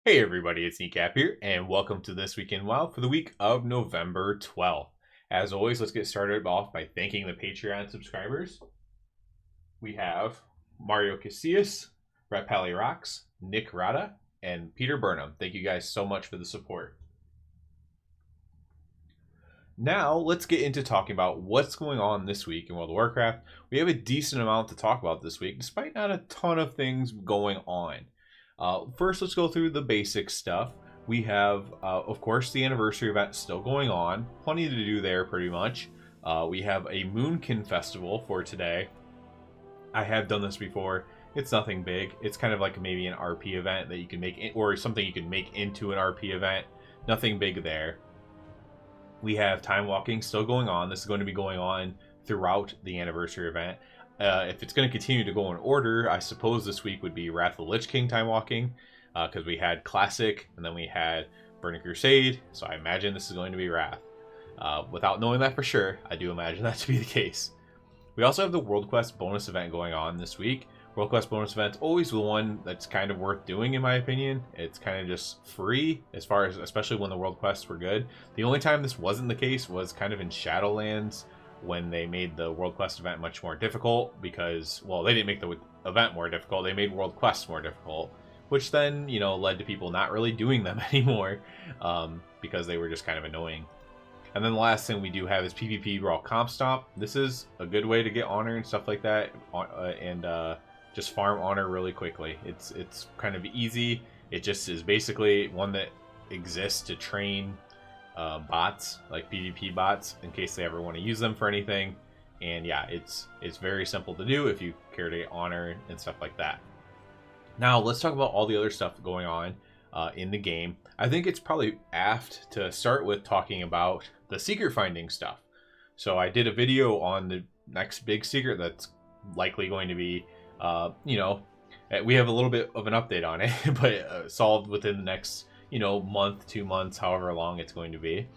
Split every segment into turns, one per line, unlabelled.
Hey everybody, it's Kneecap here, and welcome to This Week in WoW for the week of November 12th. As always, let's get started off by thanking the Patreon subscribers. We have Mario Casillas, Brett Pally Rocks, Nick Rada, and Peter Burnham. Thank you guys so much for the support. Now, let's get into talking about what's going on this week in World of Warcraft. We have a decent amount to talk about this week, despite not a ton of things going on. First, let's go through the basic stuff. We have, of course, the anniversary event still going on. Plenty to do there, pretty much. We have a Moonkin Festival for today. I have done this before. It's nothing big. It's kind of like maybe an RP event that you can make, or something you can make into an RP event. Nothing big there. We have time walking still going on. This is going to be going on throughout the anniversary event. If it's going to continue to go in order, I suppose this week would be Wrath of the Lich King time walking, because we had Classic and then we had Burning Crusade, so I imagine this is going to be Wrath. Without knowing that for sure, I do imagine that to be the case. We also have the World Quest bonus event going on this week. World Quest bonus event's always the one that's kind of worth doing in my opinion. It's kind of just free, as far as, especially when the World Quests were good. The only time this wasn't the case was kind of in Shadowlands, when they made the World Quest event much more difficult because, well, they didn't make the event more difficult, they made World Quests more difficult, which then, you know, led to people not really doing them anymore, because they were just kind of annoying. And then the last thing we do have is PvP Raw Comp Stomp. This is a good way to get honor and stuff like that, and just farm honor really quickly. It's kind of easy. It just is basically one that exists to train bots, like PvP bots, in case they ever want to use them for anything. And yeah, it's very simple to do if you care to get honor and stuff like that. Now let's talk about all the other stuff going on in the game. I think it's probably apt to start with talking about the secret finding stuff. So I did a video on the next big secret that's likely going to be, we have a little bit of an update on it, but solved within the next, month, 2 months, however long it's going to be.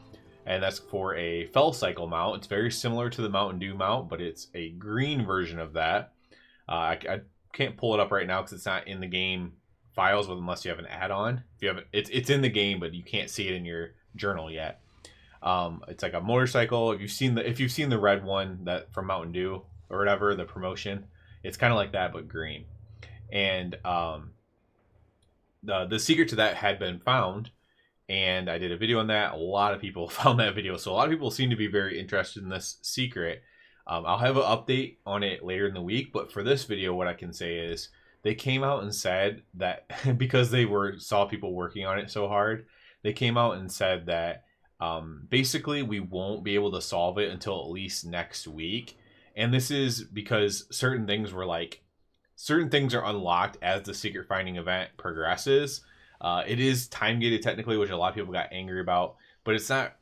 And that's for a Fell Cycle mount. It's very similar to the Mountain Dew mount, but it's a green version of that. I can't pull it up right now because it's not in the game files unless you have an add-on. If you have it's in the game, but you can't see it in your journal yet. It's like a motorcycle. If you've seen the red one that from Mountain Dew or whatever, the promotion, it's kind of like that but green. And the secret to that had been found, and I did a video on that. A lot of people found that video, so a lot of people seem to be very interested in this secret. I'll have an update on it later in the week, but for this video, what I can say is they came out and said that because they saw people working on it so hard, they came out and said that basically we won't be able to solve it until at least next week. And this is because certain things are unlocked as the secret finding event progresses. It is time gated technically, which a lot of people got angry about, but it's not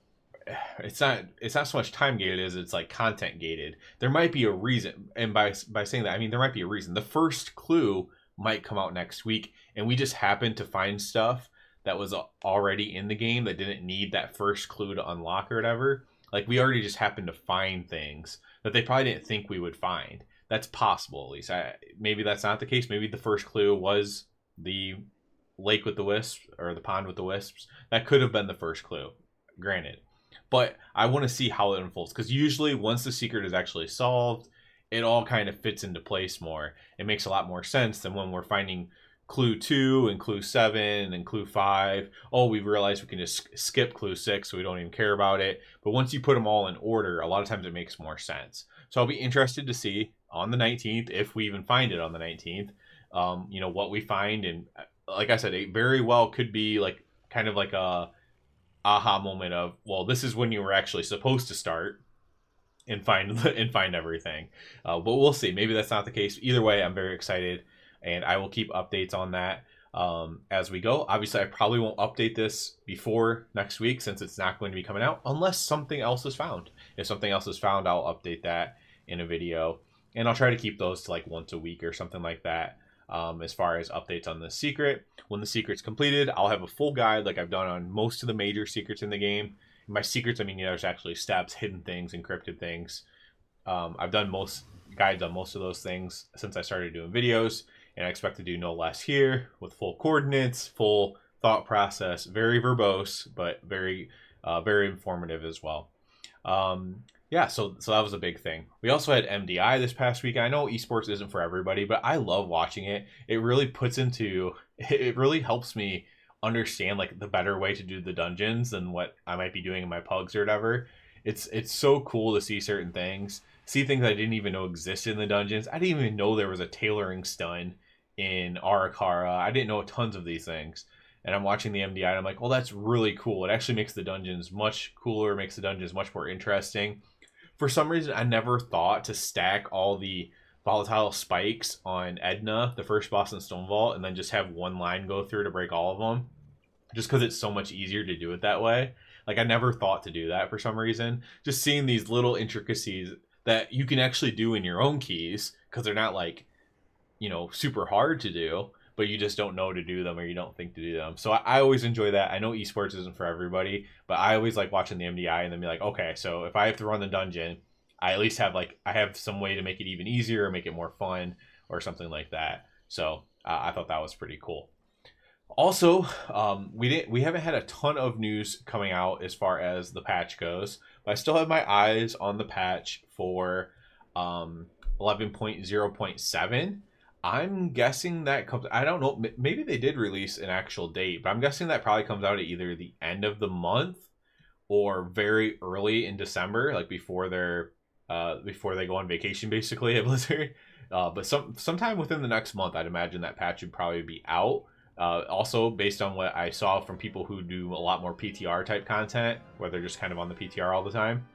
so much time gated as it's like content gated. There might be a reason, and by saying that I mean there might be a reason. The first clue might come out next week, and we just happened to find stuff that was already in the game that didn't need that first clue to unlock or whatever. Like we already just happened to find things that they probably didn't think we would find. That's possible, at least. Maybe that's not the case. Maybe the first clue was the lake with the wisps, or the pond with the wisps. That could have been the first clue, granted. But I want to see how it unfolds, because usually once the secret is actually solved, it all kind of fits into place more. It makes a lot more sense than when we're finding clue 2 and clue 7 and clue 5. Oh, we realize we can just skip clue 6, so we don't even care about it. But once you put them all in order, a lot of times it makes more sense. So I'll be interested to see on the 19th, if we even find it on the 19th, what we find. And like I said, it very well could be like kind of like a aha moment of, well, this is when you were actually supposed to start and find everything. But we'll see. Maybe that's not the case. Either way, I'm very excited, and I will keep updates on that as we go. Obviously, I probably won't update this before next week since it's not going to be coming out unless something else is found. If something else is found, I'll update that in a video, and I'll try to keep those to like once a week or something like that. As far as updates on the secret, when the secret's completed, I'll have a full guide like I've done on most of the major secrets in the game. And by secrets, I mean, there's actually steps, hidden things, encrypted things. I've done most guides on most of those things since I started doing videos, and I expect to do no less here with full coordinates, full thought process, very verbose, but very very informative as well. Yeah, so that was a big thing. We also had MDI this past week. I know esports isn't for everybody, but I love watching it. It really it really helps me understand like the better way to do the dungeons than what I might be doing in my pugs or whatever. It's so cool to see certain things, see things I didn't even know existed in the dungeons. I didn't even know there was a tailoring stun in Arakara. I didn't know tons of these things. And I'm watching the MDI and I'm like, well, that's really cool. It actually makes the dungeons much cooler, makes the dungeons much more interesting. For some reason, I never thought to stack all the volatile spikes on Edna, the first boss in Stone Vault, and then just have one line go through to break all of them. Just because it's so much easier to do it that way. Like, I never thought to do that for some reason. Just seeing these little intricacies that you can actually do in your own keys, because they're not like, you know, super hard to do, but you just don't know to do them or you don't think to do them. So I always enjoy that. I know esports isn't for everybody, but I always like watching the MDI and then be like, okay, so if I have to run the dungeon, I at least have I have some way to make it even easier or make it more fun or something like that. So I thought that was pretty cool. Also, we haven't had a ton of news coming out as far as the patch goes, but I still have my eyes on the patch for 11.0.7. I'm guessing that comes, I don't know, maybe they did release an actual date, but I'm guessing that probably comes out at either the end of the month or very early in December, like before they go on vacation basically at Blizzard. But sometime within the next month, I'd imagine that patch would probably be out. Also, based on what I saw from people who do a lot more PTR type content, where they're just kind of on the PTR all the time,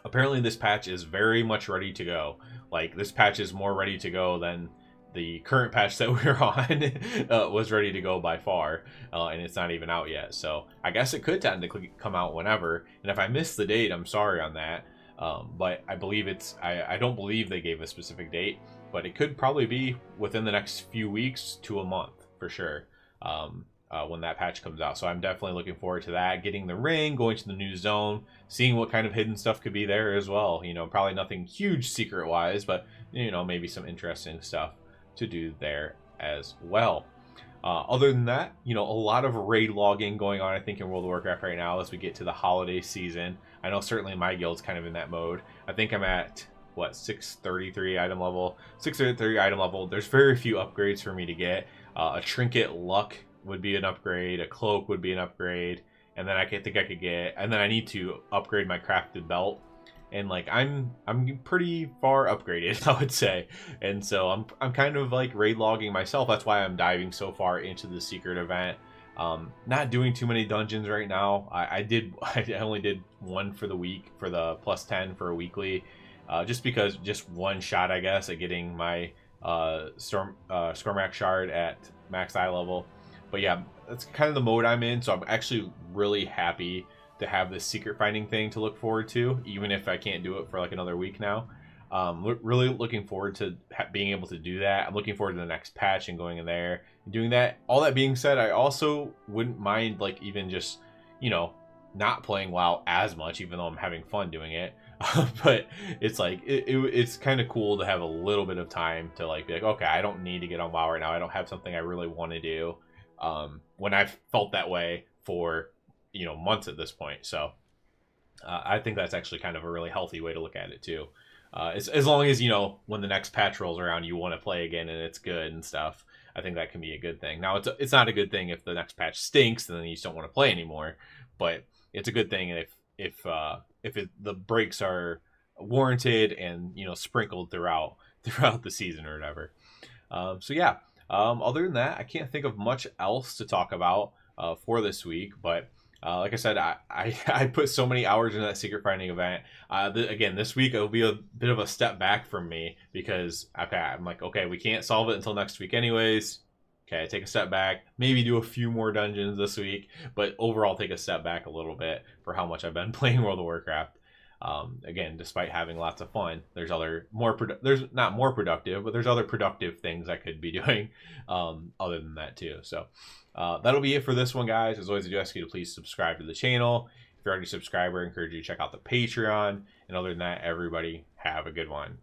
apparently this patch is very much ready to go. Like, this patch is more ready to go than the current patch that we're on was ready to go by far, and it's not even out yet. So I guess it could technically come out whenever, and if I missed the date, I'm sorry on that. But I believe I don't believe they gave a specific date, but it could probably be within the next few weeks to a month for sure, when that patch comes out. So I'm definitely looking forward to that, getting the ring, going to the new zone, seeing what kind of hidden stuff could be there as well. You know, probably nothing huge secret wise, but you know, maybe some interesting stuff to do there as well. Other than that, you know, a lot of raid logging going on, I think, in World of Warcraft right now as we get to the holiday season. I know certainly my guild's kind of in that mode. I think I'm at, what, 633 item level? 633 item level. There's very few upgrades for me to get. A trinket luck would be an upgrade. A cloak would be an upgrade. And then I think I could get, and then I need to upgrade my crafted belt. And like I'm pretty far upgraded, I would say, and so I'm kind of like raid logging myself. That's why I'm diving so far into the secret event. Not doing too many dungeons right now. I only did one for the week for the +10 for a weekly, just because just one shot I guess at getting my Stormax shard at max eye level. But yeah, that's kind of the mode I'm in. So I'm actually really happy to have this secret finding thing to look forward to, even if I can't do it for like another week now. Really looking forward to being able to do that. I'm looking forward to the next patch and going in there and doing that. All that being said, I also wouldn't mind like even just, you know, not playing WoW as much, even though I'm having fun doing it. But it's like it's kind of cool to have a little bit of time to like be like, okay, I don't need to get on WoW right now. I don't have something I really want to do. When I've felt that way for, you know, months at this point. So I think that's actually kind of a really healthy way to look at it too. As long as, you know, when the next patch rolls around, you want to play again and it's good and stuff. I think that can be a good thing. Now, it's not a good thing if the next patch stinks and then you just don't want to play anymore. But it's a good thing if the breaks are warranted and, you know, sprinkled throughout the season or whatever. So yeah. Other than that, I can't think of much else to talk about for this week, but like I said, I put so many hours into that secret finding event. Again, this week it'll be a bit of a step back from me because I'm like, okay, we can't solve it until next week anyways. Okay, take a step back, maybe do a few more dungeons this week, but overall take a step back a little bit for how much I've been playing World of Warcraft. Again, despite having lots of fun, there's not more productive, but there's other productive things I could be doing other than that too. So that'll be it for this one, guys. As always, I do ask you to please subscribe to the channel. If you're already a subscriber, I encourage you to check out the Patreon. And other than that, everybody have a good one.